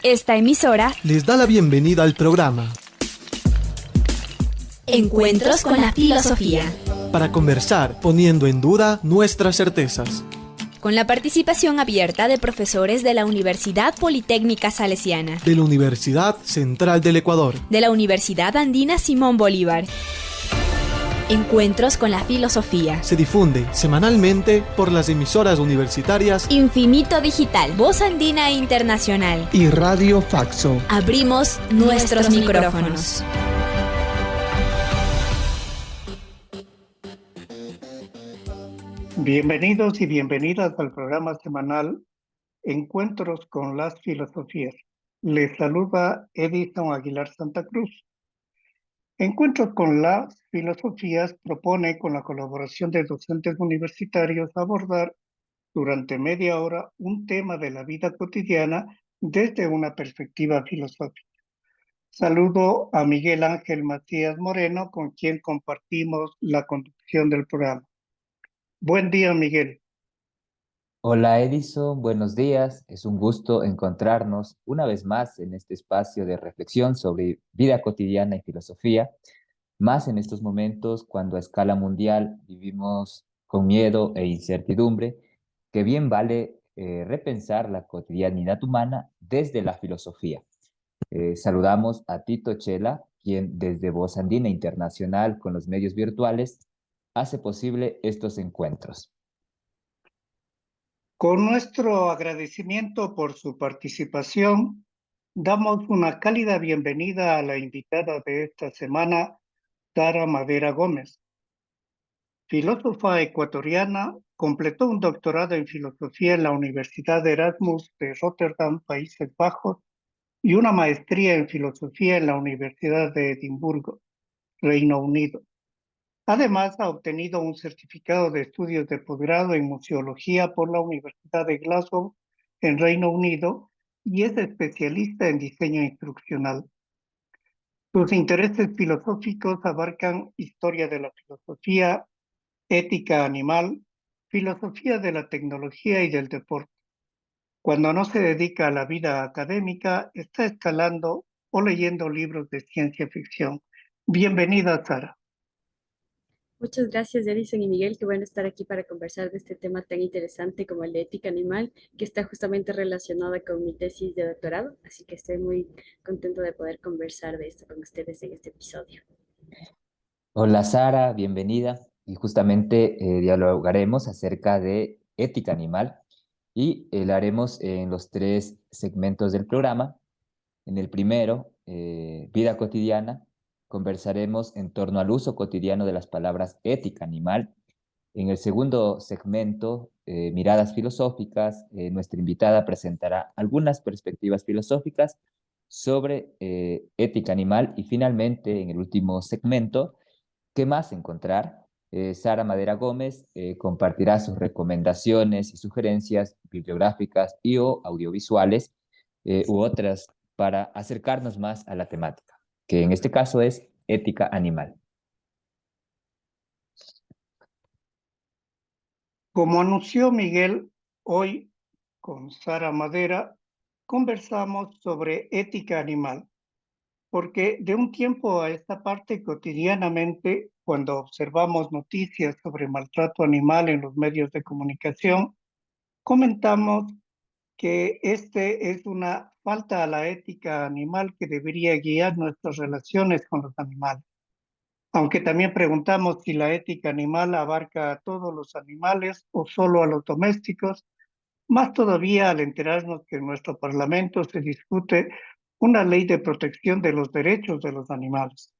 Esta emisora les da la bienvenida al programa Encuentros con la Filosofía, para conversar poniendo en duda nuestras certezas. con la participación abierta de profesores de la Universidad Politécnica Salesiana, De la Universidad Central del Ecuador. de la Universidad Andina Simón Bolívar. Encuentros con la Filosofía. Se difunde semanalmente por las emisoras universitarias Infinito Digital, Voz Andina Internacional. y Radio Faxo. Abrimos nuestros micrófonos. Bienvenidos y bienvenidas al programa semanal Encuentros con las Filosofías. Les saluda Edison Aguilar Santa Cruz. Encuentros con las Filosofías propone, con la colaboración de docentes universitarios, abordar durante media hora un tema de la vida cotidiana desde una perspectiva filosófica. Saludo a Miguel Ángel Macías Moreno, con quien compartimos la conducción del programa. Buen día, Miguel. Hola Edison, buenos días. Es un gusto encontrarnos una vez más en este espacio de reflexión sobre vida cotidiana y filosofía, más en estos momentos cuando a escala mundial vivimos con miedo e incertidumbre, que bien vale repensar la cotidianidad humana desde la filosofía. Saludamos a Tito Chela, quien desde Voz Andina Internacional con los medios virtuales hace posible estos encuentros. Con nuestro agradecimiento por su participación, damos una cálida bienvenida a la invitada de esta semana, Sara Madera Gómez. Filósofa ecuatoriana, completó un doctorado en filosofía en la Universidad de Erasmus de Rotterdam, Países Bajos, y una maestría en filosofía en la Universidad de Edimburgo, Reino Unido. Además, ha obtenido un certificado de estudios de posgrado en museología por la Universidad de Glasgow, en Reino Unido, y es especialista en diseño instruccional. Sus intereses filosóficos abarcan historia de la filosofía, ética animal, filosofía de la tecnología y del deporte. Cuando no se dedica a la vida académica, está escalando o leyendo libros de ciencia ficción. Bienvenida, Sara. Muchas gracias, Edison y Miguel. Qué bueno estar aquí para conversar de este tema tan interesante como el de ética animal, que está justamente relacionada con mi tesis de doctorado. Así que estoy muy contento de poder conversar de esto con ustedes en este episodio. Hola Sara, bienvenida. Y justamente dialogaremos acerca de ética animal y lo haremos en los tres segmentos del programa. En el primero, vida cotidiana, conversaremos en torno al uso cotidiano de las palabras ética animal. En el segundo segmento, miradas filosóficas, nuestra invitada presentará algunas perspectivas filosóficas sobre ética animal y finalmente, en el último segmento, ¿qué más encontrar? Sara Madera Gómez compartirá sus recomendaciones y sugerencias bibliográficas y o audiovisuales u otras para acercarnos más a la temática, que en este caso es ética animal. Como anunció Miguel, hoy con Sara Madera conversamos sobre ética animal, porque de un tiempo a esta parte cotidianamente, cuando observamos noticias sobre maltrato animal en los medios de comunicación, comentamos que este es una falta a la ética animal que debería guiar nuestras relaciones con los animales. Aunque también preguntamos si la ética animal abarca a todos los animales o solo a los domésticos, más todavía al enterarnos que en nuestro Parlamento se discute una ley de protección de los derechos de los animales,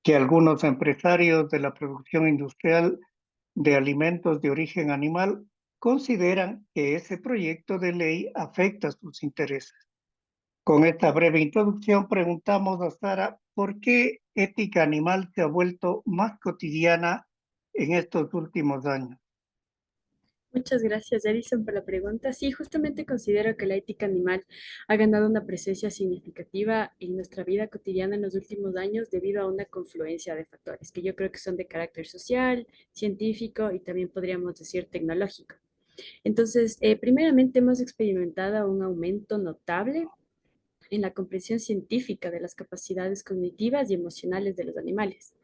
que algunos empresarios de la producción industrial de alimentos de origen animal consideran que ese proyecto de ley afecta sus intereses. Con esta breve introducción preguntamos a Sara por qué ética animal se ha vuelto más cotidiana en estos últimos años. Muchas gracias, Edison, por la pregunta. Sí, justamente considero que la ética animal ha ganado una presencia significativa en nuestra vida cotidiana en los últimos años debido a una confluencia de factores que yo creo que son de carácter social, científico y también podríamos decir tecnológico. Entonces, primeramente hemos experimentado un aumento notable en la comprensión científica de las capacidades cognitivas y emocionales de los animales.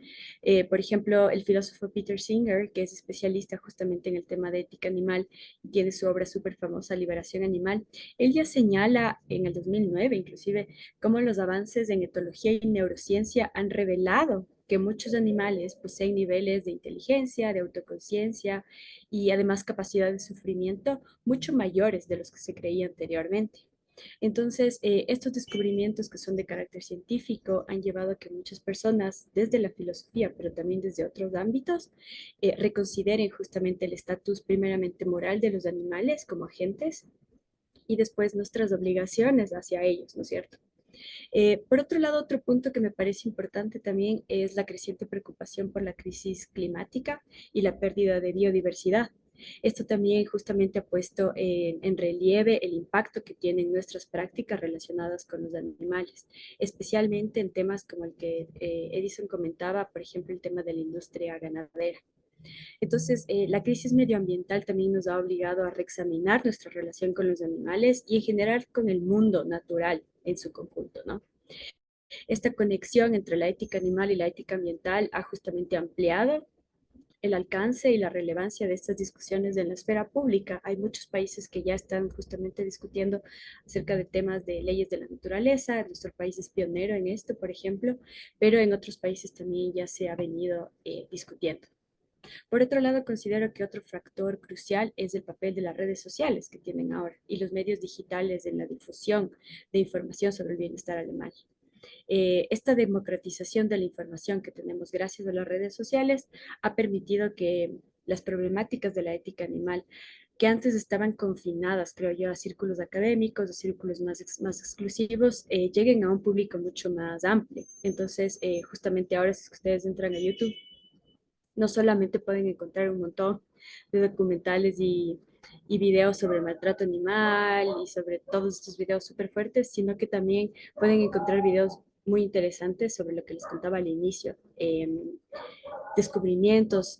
Por ejemplo, el filósofo Peter Singer, que es especialista justamente en el tema de ética animal y tiene su obra súper famosa, Liberación Animal, él ya señala en el 2009 inclusive cómo los avances en etología y neurociencia han revelado que muchos animales poseen niveles de inteligencia, de autoconciencia y además capacidad de sufrimiento mucho mayores de los que se creía anteriormente. Entonces, estos descubrimientos que son de carácter científico han llevado a que muchas personas, desde la filosofía, pero también desde otros ámbitos, reconsideren justamente el estatus primeramente moral de los animales como agentes y después nuestras obligaciones hacia ellos, ¿no es cierto? Por otro lado, otro punto que me parece importante también es la creciente preocupación por la crisis climática y la pérdida de biodiversidad. Esto también justamente ha puesto en relieve el impacto que tienen nuestras prácticas relacionadas con los animales, especialmente en temas como el que Edison comentaba, por ejemplo, el tema de la industria ganadera. Entonces, la crisis medioambiental también nos ha obligado a reexaminar nuestra relación con los animales y en general con el mundo natural en su conjunto, ¿no? Esta conexión entre la ética animal y la ética ambiental ha justamente ampliado el alcance y la relevancia de estas discusiones en la esfera pública. Hay muchos países que ya están justamente discutiendo acerca de temas de leyes de la naturaleza. Nuestro país es pionero en esto, por ejemplo, pero en otros países también ya se ha venido discutiendo. Por otro lado, considero que otro factor crucial es el papel de las redes sociales que tienen ahora y los medios digitales en la difusión de información sobre el bienestar animal. Esta democratización de la información que tenemos gracias a las redes sociales ha permitido que las problemáticas de la ética animal, que antes estaban confinadas, creo yo, a círculos académicos, a círculos más exclusivos, lleguen a un público mucho más amplio. Entonces, justamente ahora, si ustedes entran a YouTube, no solamente pueden encontrar un montón de documentales y videos sobre maltrato animal y sobre todos estos videos súper fuertes, sino que también pueden encontrar videos muy interesantes sobre lo que les contaba al inicio, descubrimientos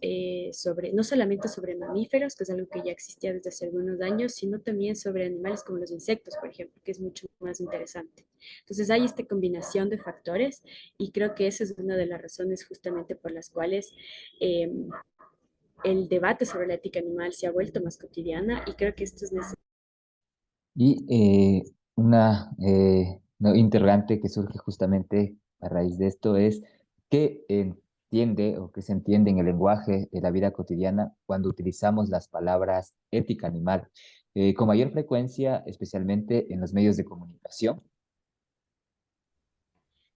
sobre, no solamente sobre mamíferos, que es algo que ya existía desde hace algunos años, sino también sobre animales como los insectos, por ejemplo, que es mucho más interesante. Entonces hay esta combinación de factores y creo que esa es una de las razones justamente por las cuales eh, el debate sobre la ética animal se ha vuelto más cotidiana y creo que esto es necesario. Y una interrogante que surge justamente a raíz de esto es, ¿qué entiende o qué se entiende en el lenguaje de la vida cotidiana cuando utilizamos las palabras ética animal? Con mayor frecuencia, especialmente en los medios de comunicación.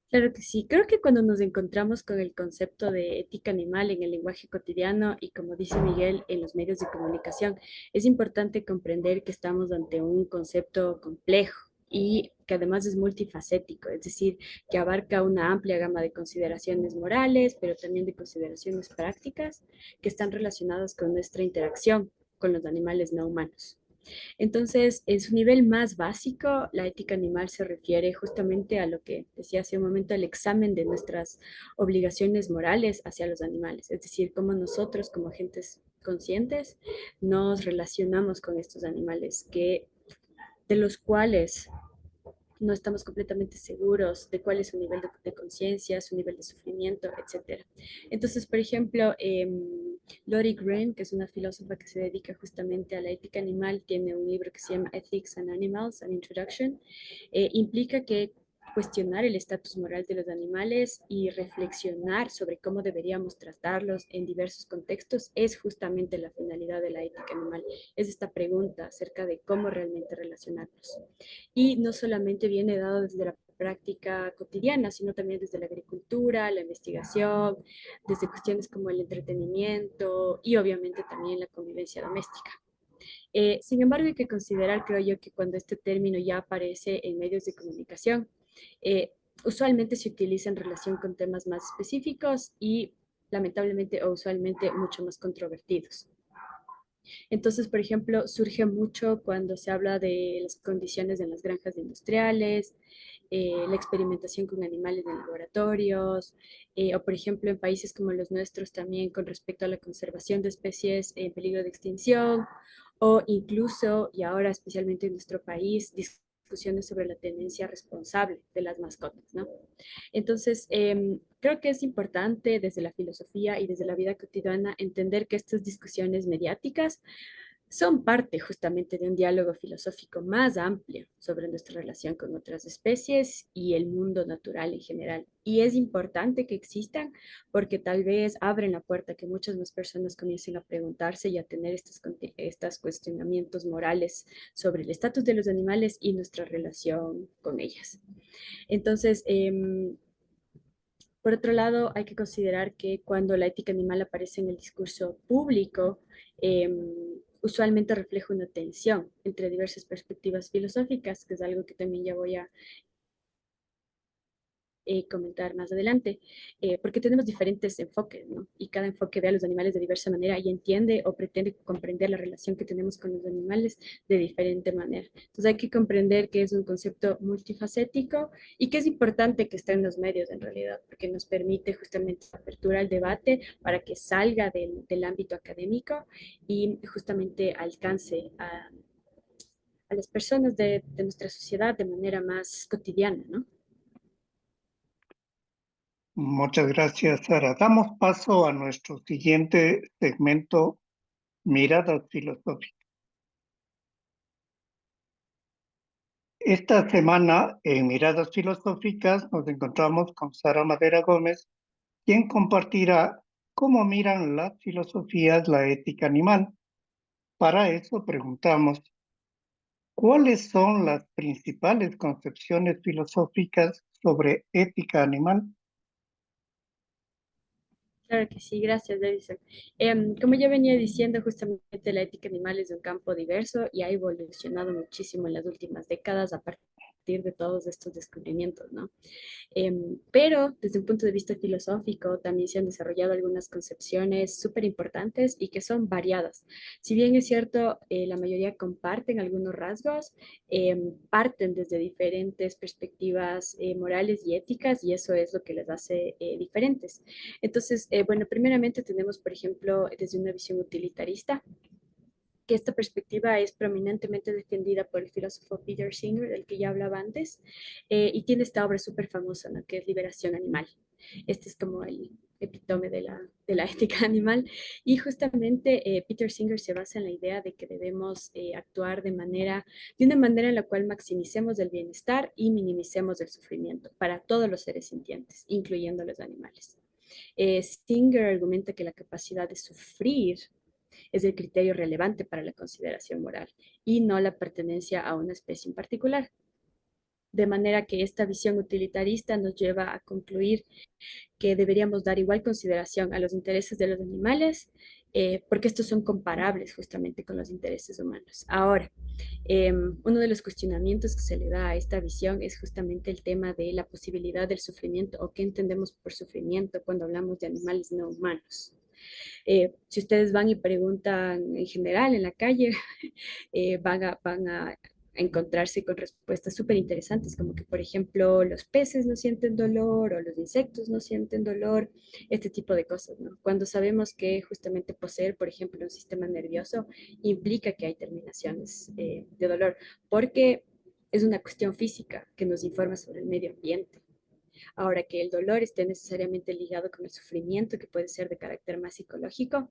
Claro que sí, creo que cuando nos encontramos con el concepto de ética animal en el lenguaje cotidiano y como dice Miguel, en los medios de comunicación, es importante comprender que estamos ante un concepto complejo y que además es multifacético, es decir, que abarca una amplia gama de consideraciones morales, pero también de consideraciones prácticas que están relacionadas con nuestra interacción con los animales no humanos. Entonces, en su nivel más básico, la ética animal se refiere justamente a lo que decía hace un momento, el examen de nuestras obligaciones morales hacia los animales, es decir, cómo nosotros como agentes conscientes nos relacionamos con estos animales de los cuales no estamos completamente seguros de cuál es su nivel de conciencia, su nivel de sufrimiento, etcétera. Entonces, por ejemplo, Lori Green, que es una filósofa que se dedica justamente a la ética animal, tiene un libro que se llama Ethics and Animals, An Introduction, implica que cuestionar el estatus moral de los animales y reflexionar sobre cómo deberíamos tratarlos en diversos contextos es justamente la finalidad de la ética animal. Es esta pregunta acerca de cómo realmente relacionarnos. Y no solamente viene dado desde la práctica cotidiana, sino también desde la agricultura, la investigación, desde cuestiones como el entretenimiento y obviamente también la convivencia doméstica. Sin embargo, hay que considerar, creo yo, que cuando este término ya aparece en medios de comunicación, usualmente se utiliza en relación con temas más específicos y lamentablemente o usualmente mucho más controvertidos. Entonces, por ejemplo, surge mucho cuando se habla de las condiciones en las granjas industriales, la experimentación con animales en laboratorios, o por ejemplo en países como los nuestros también con respecto a la conservación de especies en peligro de extinción, o incluso, y ahora especialmente en nuestro país, discusiones sobre la tenencia responsable de las mascotas, ¿no? Entonces, creo que es importante desde la filosofía y desde la vida cotidiana entender que estas discusiones mediáticas son parte justamente de un diálogo filosófico más amplio sobre nuestra relación con otras especies y el mundo natural en general. Y es importante que existan porque tal vez abren la puerta a que muchas más personas comiencen a preguntarse y a tener estos cuestionamientos morales sobre el estatus de los animales y nuestra relación con ellas. Entonces, por otro lado, hay que considerar que cuando la ética animal aparece en el discurso público, usualmente refleja una tensión entre diversas perspectivas filosóficas, que es algo que también ya voy a comentar más adelante, porque tenemos diferentes enfoques, ¿no? Y cada enfoque ve a los animales de diversa manera y entiende o pretende comprender la relación que tenemos con los animales de diferente manera. Entonces hay que comprender que es un concepto multifacético y que es importante que esté en los medios en realidad, porque nos permite justamente apertura al debate para que salga del ámbito académico y justamente alcance a las personas de nuestra sociedad de manera más cotidiana, ¿no? Muchas gracias, Sara. Damos paso a nuestro siguiente segmento, Miradas Filosóficas. Esta semana en Miradas Filosóficas nos encontramos con Sara Madera Gómez, quien compartirá cómo miran las filosofías la ética animal. Para eso preguntamos, ¿cuáles son las principales concepciones filosóficas sobre ética animal? Claro que sí, gracias, Davison. Como ya venía diciendo, justamente la ética animal es un campo diverso y ha evolucionado muchísimo en las últimas décadas a partir de todos estos descubrimientos, ¿no? Pero desde un punto de vista filosófico también se han desarrollado algunas concepciones súper importantes y que son variadas. Si bien es cierto, la mayoría comparten algunos rasgos, parten desde diferentes perspectivas morales y éticas y eso es lo que les hace diferentes. Entonces, bueno, primeramente tenemos, por ejemplo, desde una visión utilitarista, que esta perspectiva es prominentemente defendida por el filósofo Peter Singer, del que ya hablaba antes, y tiene esta obra súper famosa, ¿no? Que es Liberación Animal. Este es como el epítome de la ética animal. Y justamente Peter Singer se basa en la idea de que debemos actuar de una manera en la cual maximicemos el bienestar y minimicemos el sufrimiento para todos los seres sintientes, incluyendo los animales. Singer argumenta que la capacidad de sufrir es el criterio relevante para la consideración moral y no la pertenencia a una especie en particular. De manera que esta visión utilitarista nos lleva a concluir que deberíamos dar igual consideración a los intereses de los animales, porque estos son comparables justamente con los intereses humanos. Ahora, uno de los cuestionamientos que se le da a esta visión es justamente el tema de la posibilidad del sufrimiento o qué entendemos por sufrimiento cuando hablamos de animales no humanos. Si ustedes van y preguntan en general en la calle, van a encontrarse con respuestas súper interesantes, como que, por ejemplo, los peces no sienten dolor o los insectos no sienten dolor, este tipo de cosas, ¿no? Cuando sabemos que justamente poseer, por ejemplo, un sistema nervioso implica que hay terminaciones de dolor, porque es una cuestión física que nos informa sobre el medio ambiente. Ahora, que el dolor esté necesariamente ligado con el sufrimiento, que puede ser de carácter más psicológico,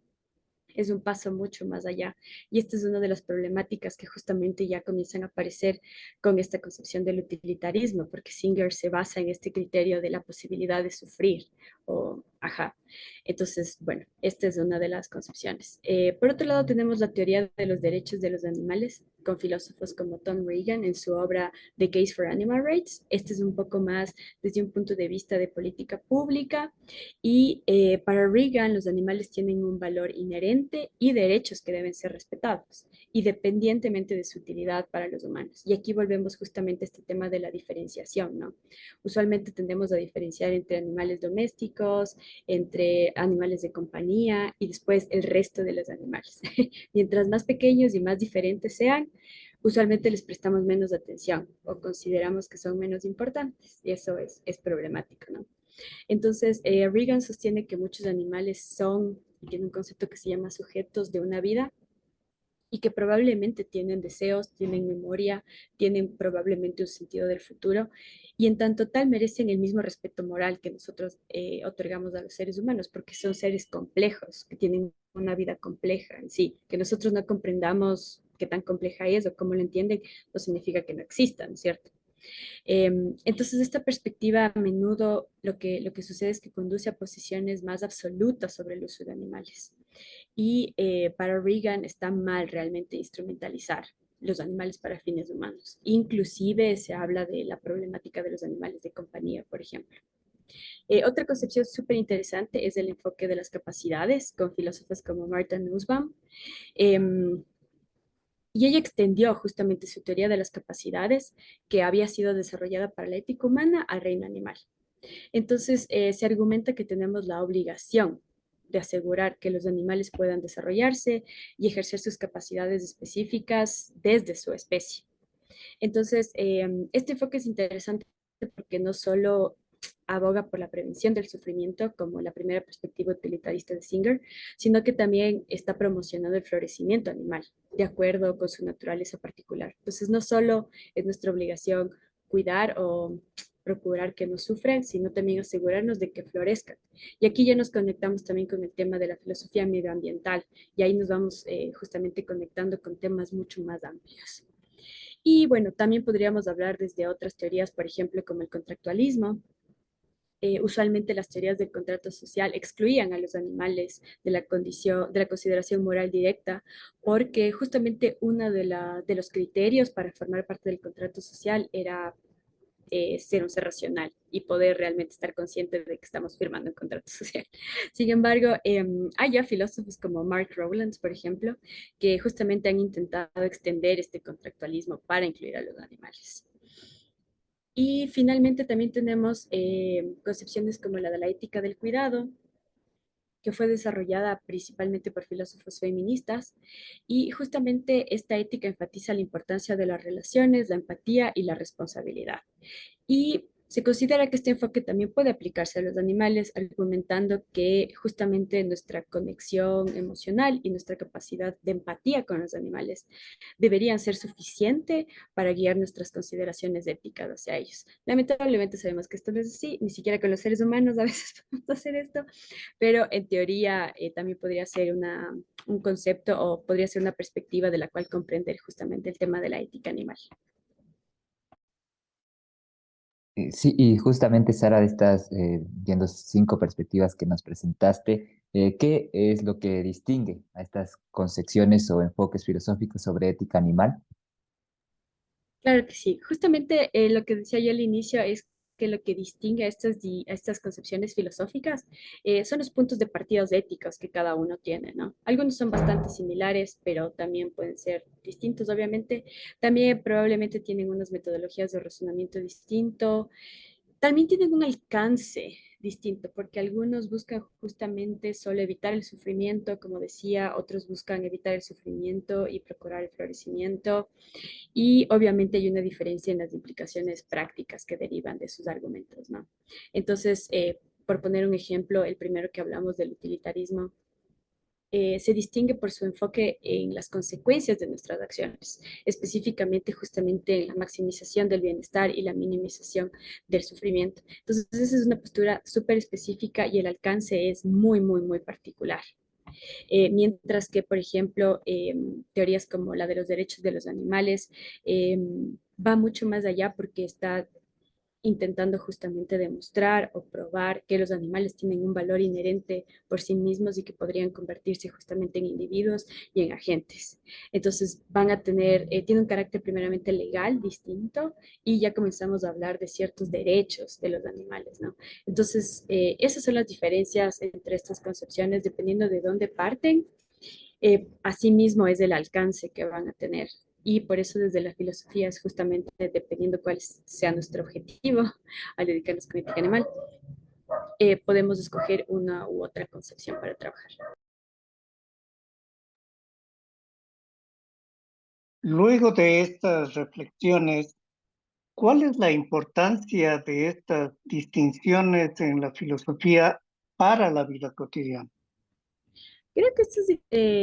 es un paso mucho más allá. Y esta es una de las problemáticas que justamente ya comienzan a aparecer con esta concepción del utilitarismo, porque Singer se basa en este criterio de la posibilidad de sufrir, o ajá. Entonces, bueno, esta es una de las concepciones. Por otro lado, tenemos la teoría de los derechos de los animales, con filósofos como Tom Regan en su obra The Case for Animal Rights. Este es un poco más desde un punto de vista de política pública y para Reagan, los animales tienen un valor inherente y derechos que deben ser respetados, independientemente de su utilidad para los humanos. Y aquí volvemos justamente a este tema de la diferenciación, ¿no? Usualmente tendemos a diferenciar entre animales domésticos, entre animales de compañía y después el resto de los animales. Mientras más pequeños y más diferentes sean, usualmente les prestamos menos atención o consideramos que son menos importantes. Y eso es problemático, ¿no? Entonces, Reagan sostiene que muchos animales son, y tiene un concepto que se llama sujetos de una vida, y que probablemente tienen deseos, tienen memoria, tienen probablemente un sentido del futuro y en tanto tal merecen el mismo respeto moral que nosotros otorgamos a los seres humanos, porque son seres complejos, que tienen una vida compleja en sí, que nosotros no comprendamos qué tan compleja es o cómo lo entienden, no significa que no existan, ¿cierto? Entonces, esta perspectiva a menudo lo que sucede es que conduce a posiciones más absolutas sobre el uso de animales. Y para Reagan está mal realmente instrumentalizar los animales para fines humanos. Inclusive se habla de la problemática de los animales de compañía, por ejemplo. Otra concepción súper interesante es el enfoque de las capacidades con filósofos como Martha Nussbaum. Em, y ella extendió justamente su teoría de las capacidades que había sido desarrollada para la ética humana al reino animal. Entonces, se argumenta que tenemos la obligación de asegurar que los animales puedan desarrollarse y ejercer sus capacidades específicas desde su especie. Entonces, este enfoque es interesante porque no solo aboga por la prevención del sufrimiento, como la primera perspectiva utilitarista de Singer, sino que también está promocionando el florecimiento animal, de acuerdo con su naturaleza particular. Entonces, no solo es nuestra obligación cuidar o procurar que no sufran, sino también asegurarnos de que florezcan. Y aquí ya nos conectamos también con el tema de la filosofía medioambiental, y ahí nos vamos justamente conectando con temas mucho más amplios. Y bueno, también podríamos hablar desde otras teorías, por ejemplo, como el contractualismo. Usualmente las teorías del contrato social excluían a los animales de la condición, de la consideración moral directa, porque justamente uno de los criterios para formar parte del contrato social era ser un ser racional y poder realmente estar consciente de que estamos firmando un contrato social. Sin embargo, hay ya filósofos como Mark Rowlands, por ejemplo, que justamente han intentado extender este contractualismo para incluir a los animales. Y finalmente también tenemos concepciones como la de la ética del cuidado, que fue desarrollada principalmente por filósofos feministas, y justamente esta ética enfatiza la importancia de las relaciones, la empatía y la responsabilidad. Y se considera que este enfoque también puede aplicarse a los animales, argumentando que justamente nuestra conexión emocional y nuestra capacidad de empatía con los animales deberían ser suficiente para guiar nuestras consideraciones éticas hacia ellos. Lamentablemente sabemos que esto no es así, ni siquiera con los seres humanos a veces podemos hacer esto, pero en teoría también podría ser un concepto o podría ser una perspectiva de la cual comprender justamente el tema de la ética animal. Sí, y justamente, Sara, de estas, viendo 5 perspectivas que nos presentaste, ¿qué es lo que distingue a estas concepciones o enfoques filosóficos sobre ética animal? Claro que sí. Justamente lo que decía yo al inicio es que lo que distingue a a estas concepciones filosóficas son los puntos de partida éticos que cada uno tiene, ¿no? Algunos son bastante similares, pero también pueden ser distintos, obviamente. También probablemente tienen unas metodologías de razonamiento distinto. También tienen un alcance distinto, porque algunos buscan justamente solo evitar el sufrimiento, como decía, otros buscan evitar el sufrimiento y procurar el florecimiento. Y obviamente hay una diferencia en las implicaciones prácticas que derivan de sus argumentos, ¿no? Entonces, por poner un ejemplo, el primero que hablamos del utilitarismo, se distingue por su enfoque en las consecuencias de nuestras acciones, específicamente justamente en la maximización del bienestar y la minimización del sufrimiento. Entonces, esa es una postura súper específica y el alcance es muy, muy, muy particular. Mientras que, por ejemplo, teorías como la de los derechos de los animales va mucho más allá porque está intentando justamente demostrar o probar que los animales tienen un valor inherente por sí mismos y que podrían convertirse justamente en individuos y en agentes. Entonces van a tener, tiene un carácter primeramente legal distinto y ya comenzamos a hablar de ciertos derechos de los animales, ¿no? Entonces, esas son las diferencias entre estas concepciones dependiendo de dónde parten. Asimismo es el alcance que van a tener. Y por eso desde la filosofía es justamente dependiendo cuál sea nuestro objetivo al dedicarnos con ética animal, podemos escoger una u otra concepción para trabajar. Luego de estas reflexiones, ¿cuál es la importancia de estas distinciones en la filosofía para la vida cotidiana? Creo que estas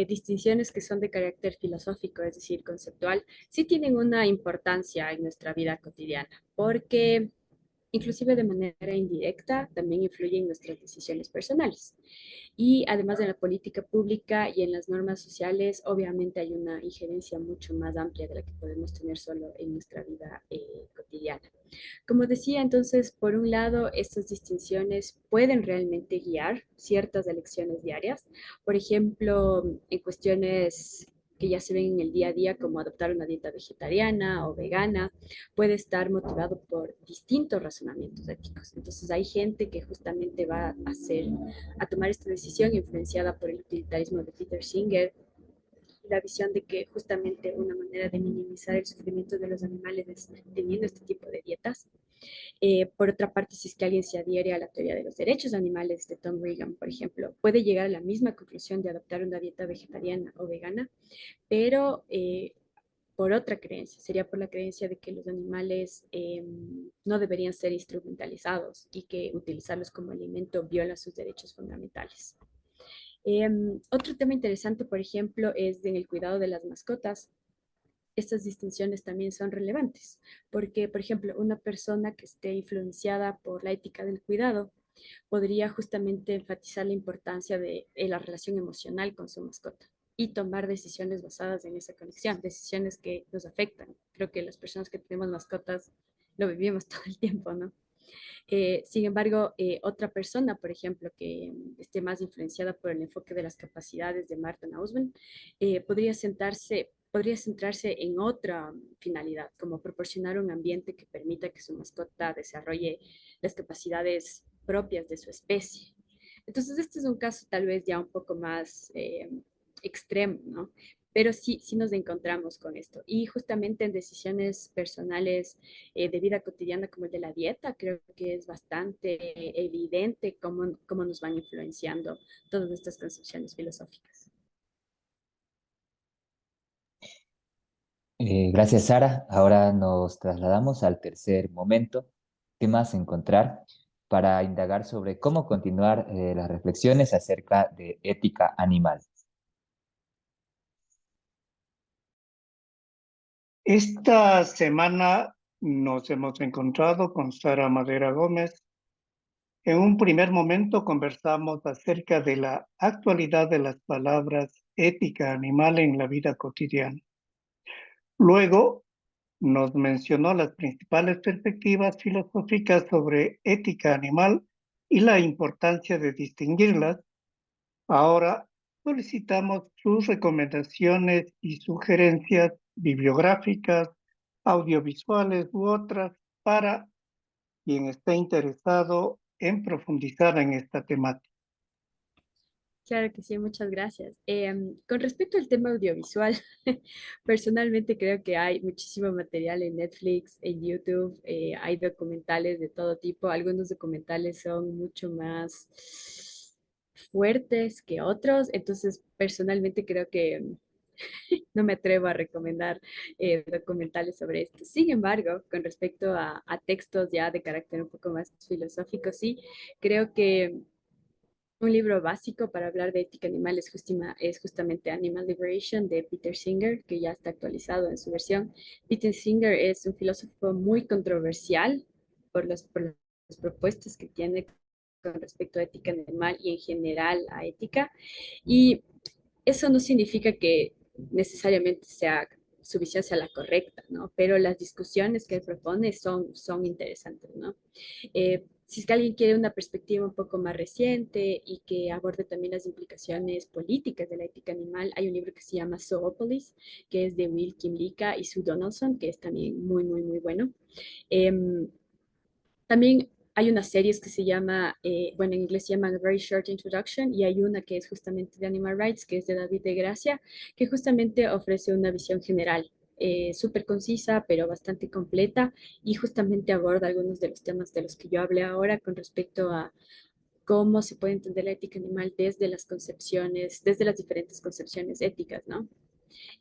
distinciones que son de carácter filosófico, es decir, conceptual, sí tienen una importancia en nuestra vida cotidiana, porque inclusive de manera indirecta también influyen en nuestras decisiones personales. Y además de la política pública y en las normas sociales, obviamente hay una injerencia mucho más amplia de la que podemos tener solo en nuestra vida cotidiana. Como decía, entonces, por un lado, estas distinciones pueden realmente guiar ciertas elecciones diarias. Por ejemplo, en cuestiones que ya se ven en el día a día, como adoptar una dieta vegetariana o vegana, puede estar motivado por distintos razonamientos éticos. Entonces, hay gente que justamente va a a tomar esta decisión influenciada por el utilitarismo de Peter Singer, la visión de que justamente una manera de minimizar el sufrimiento de los animales es teniendo este tipo de dietas. Por otra parte, si es que alguien se adhiere a la teoría de los derechos animales de Tom Regan, por ejemplo, puede llegar a la misma conclusión de adoptar una dieta vegetariana o vegana, pero por otra creencia, sería por la creencia de que los animales no deberían ser instrumentalizados y que utilizarlos como alimento viola sus derechos fundamentales. Otro tema interesante, por ejemplo, es en el cuidado de las mascotas. Estas distinciones también son relevantes, porque, por ejemplo, una persona que esté influenciada por la ética del cuidado podría justamente enfatizar la importancia de la relación emocional con su mascota y tomar decisiones basadas en esa conexión, decisiones que nos afectan. Creo que las personas que tenemos mascotas lo vivimos todo el tiempo, ¿no? Sin embargo, otra persona, por ejemplo, que esté más influenciada por el enfoque de las capacidades de Martha Nussbaum, podría centrarse en otra finalidad, como proporcionar un ambiente que permita que su mascota desarrolle las capacidades propias de su especie. Entonces, este es un caso tal vez ya un poco más extremo, ¿no? Pero sí, sí nos encontramos con esto. Y justamente en decisiones personales de vida cotidiana como el de la dieta, creo que es bastante evidente cómo nos van influenciando todas estas concepciones filosóficas. Gracias, Sara. Ahora nos trasladamos al tercer momento, temas a encontrar, para indagar sobre cómo continuar las reflexiones acerca de ética animal. Esta semana nos hemos encontrado con Sara Madera Gómez. En un primer momento conversamos acerca de la actualidad de las palabras ética animal en la vida cotidiana. Luego nos mencionó las principales perspectivas filosóficas sobre ética animal y la importancia de distinguirlas. Ahora solicitamos sus recomendaciones y sugerencias bibliográficas, audiovisuales u otras para quien esté interesado en profundizar en esta temática. Claro que sí, muchas gracias. Con respecto al tema audiovisual, personalmente creo que hay muchísimo material en Netflix, en YouTube, hay documentales de todo tipo. Algunos documentales son mucho más fuertes que otros, entonces personalmente creo que no me atrevo a recomendar documentales sobre esto. Sin embargo, con respecto a textos ya de carácter un poco más filosófico, sí, creo que un libro básico para hablar de ética animal es justamente Animal Liberation de Peter Singer, que ya está actualizado en su versión. Peter Singer es un filósofo muy controversial por las propuestas que tiene con respecto a ética animal y en general a ética. Y eso no significa que necesariamente su visión sea la correcta, ¿no? Pero las discusiones que él propone son interesantes, ¿no? Si es que alguien quiere una perspectiva un poco más reciente y que aborde también las implicaciones políticas de la ética animal, hay un libro que se llama Zoopolis, que es de Will Kimlicka y Sue Donaldson, que es también muy, muy, muy bueno. Em, También hay unas series que se llama, bueno, en inglés se llama A Very Short Introduction, y hay una que es justamente de Animal Rights, que es de David de Gracia, que justamente ofrece una visión general, súper concisa, pero bastante completa, y justamente aborda algunos de los temas de los que yo hablé ahora con respecto a cómo se puede entender la ética animal desde las concepciones, desde las diferentes concepciones éticas, ¿no?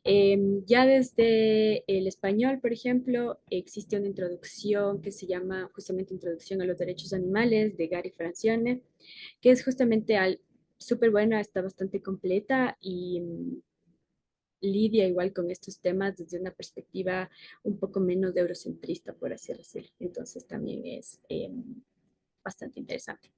Ya desde el español, por ejemplo, existe una introducción que se llama justamente Introducción a los Derechos Animales de Gary Francione, que es justamente súper buena, está bastante completa y lidia igual con estos temas desde una perspectiva un poco menos eurocentrista, por así decirlo. Entonces también es bastante interesante.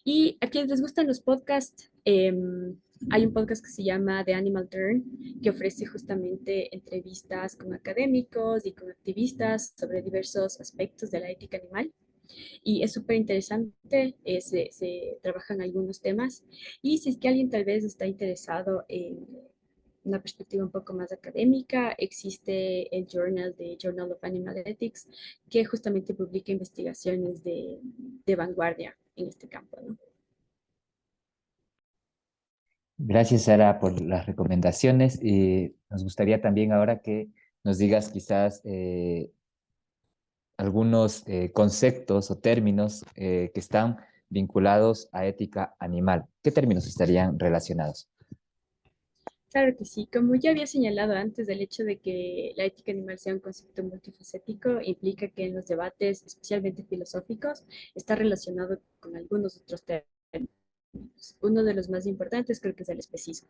Y a quienes les gustan los podcasts, hay un podcast que se llama The Animal Turn, que ofrece justamente entrevistas con académicos y con activistas sobre diversos aspectos de la ética animal. Y es súper interesante, se trabajan algunos temas. Y si es que alguien tal vez está interesado en una perspectiva un poco más académica, existe el journal de Journal of Animal Ethics, que justamente publica investigaciones de vanguardia en este campo, ¿no? Gracias, Sara, por las recomendaciones. Y nos gustaría también ahora que nos digas quizás algunos conceptos o términos que están vinculados a ética animal. ¿Qué términos estarían relacionados? Claro que sí, como ya había señalado antes, el hecho de que la ética animal sea un concepto multifacético implica que en los debates, especialmente filosóficos, está relacionado con algunos otros términos. Uno de los más importantes creo que es el especismo,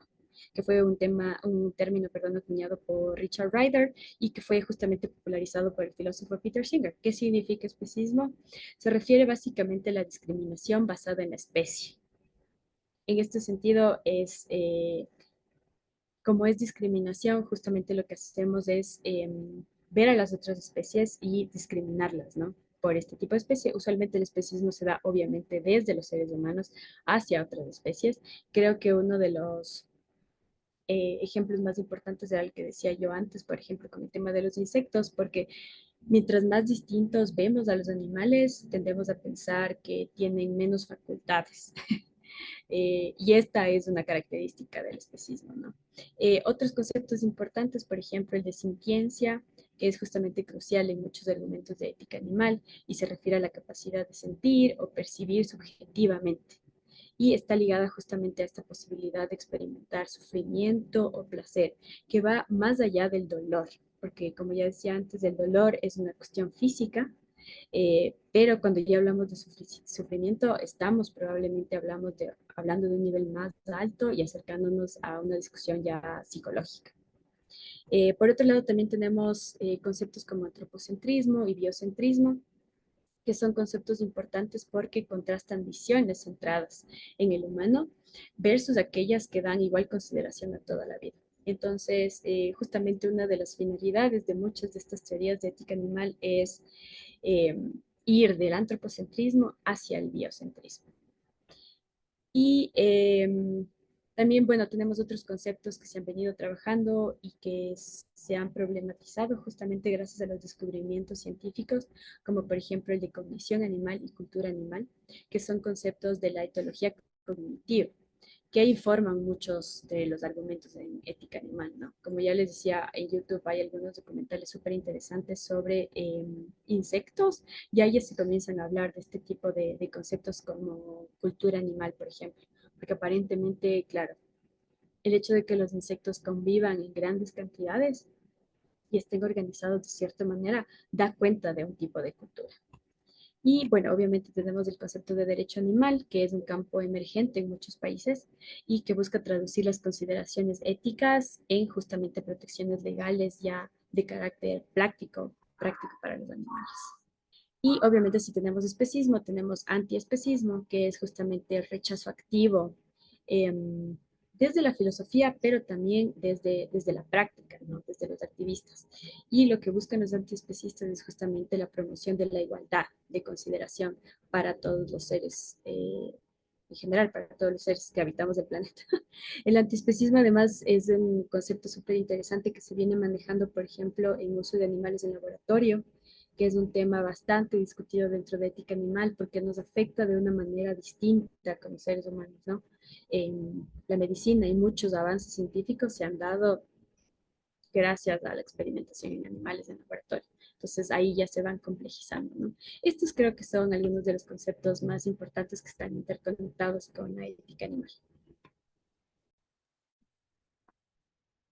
que fue un término, perdón, acuñado por Richard Ryder y que fue justamente popularizado por el filósofo Peter Singer. ¿Qué significa especismo? Se refiere básicamente a la discriminación basada en la especie. En este sentido, como es discriminación, justamente lo que hacemos es ver a las otras especies y discriminarlas, ¿no? Por este tipo de especie. Usualmente el especismo se da obviamente desde los seres humanos hacia otras especies. Creo que uno de los ejemplos más importantes era el que decía yo antes, por ejemplo, con el tema de los insectos, porque mientras más distintos vemos a los animales, tendemos a pensar que tienen menos facultades. Y esta es una característica del especismo, ¿no? Otros conceptos importantes, por ejemplo, el de sintiencia, que es justamente crucial en muchos argumentos de ética animal y se refiere a la capacidad de sentir o percibir subjetivamente. Y está ligada justamente a esta posibilidad de experimentar sufrimiento o placer, que va más allá del dolor, porque como ya decía antes, el dolor es una cuestión física, pero cuando ya hablamos de sufrimiento, estamos probablemente hablando de un nivel más alto y acercándonos a una discusión ya psicológica. Por otro lado, también tenemos conceptos como antropocentrismo y biocentrismo, que son conceptos importantes porque contrastan visiones centradas en el humano versus aquellas que dan igual consideración a toda la vida. Entonces, justamente una de las finalidades de muchas de estas teorías de ética animal es eh, ir del antropocentrismo hacia el biocentrismo. Y también, bueno, tenemos otros conceptos que se han venido trabajando y que se han problematizado justamente gracias a los descubrimientos científicos, como por ejemplo el de cognición animal y cultura animal, que son conceptos de la etología cognitiva, que informan muchos de los argumentos en ética animal, ¿no? Como ya les decía, en YouTube hay algunos documentales súper interesantes sobre insectos y ahí ya se comienzan a hablar de este tipo de conceptos como cultura animal, por ejemplo, porque aparentemente, claro, el hecho de que los insectos convivan en grandes cantidades y estén organizados de cierta manera da cuenta de un tipo de cultura. Y bueno, obviamente tenemos el concepto de derecho animal, que es un campo emergente en muchos países y que busca traducir las consideraciones éticas en justamente protecciones legales ya de carácter práctico para los animales. Y obviamente si tenemos especismo, tenemos antiespecismo, que es justamente el rechazo activo desde la filosofía, pero también desde la práctica, ¿no? Desde los activistas. Y lo que buscan los antiespecistas es justamente la promoción de la igualdad de consideración para todos los seres, en general, para todos los seres que habitamos el planeta. El antiespecismo además es un concepto súper interesante que se viene manejando, por ejemplo, en uso de animales en laboratorio, que es un tema bastante discutido dentro de ética animal porque nos afecta de una manera distinta como seres humanos, ¿no? En la medicina y muchos avances científicos se han dado gracias a la experimentación en animales en laboratorio. Entonces ahí ya se van complejizando, ¿no? Estos creo que son algunos de los conceptos más importantes que están interconectados con la ética animal.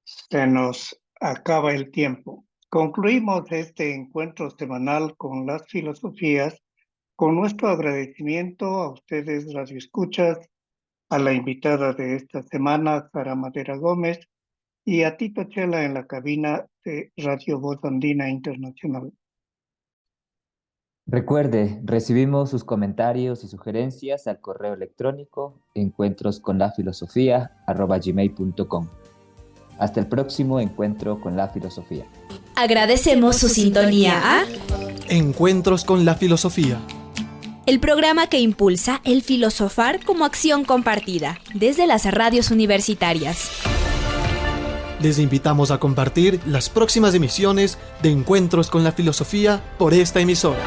Se nos acaba el tiempo. Concluimos este encuentro semanal con las filosofías con nuestro agradecimiento a ustedes, las escuchas, a la invitada de esta semana, Sara Madera Gómez, y a Tito Chela en la cabina de Radio Voz Andina Internacional. Recuerde, recibimos sus comentarios y sugerencias al correo electrónico encuentrosconlafilosofía@gmail.com. Hasta el próximo encuentro con la filosofía. Agradecemos su sintonía a Encuentros con la filosofía. el programa que impulsa el filosofar como acción compartida desde las radios universitarias. Les invitamos a compartir las próximas emisiones de Encuentros con la filosofía por esta emisora.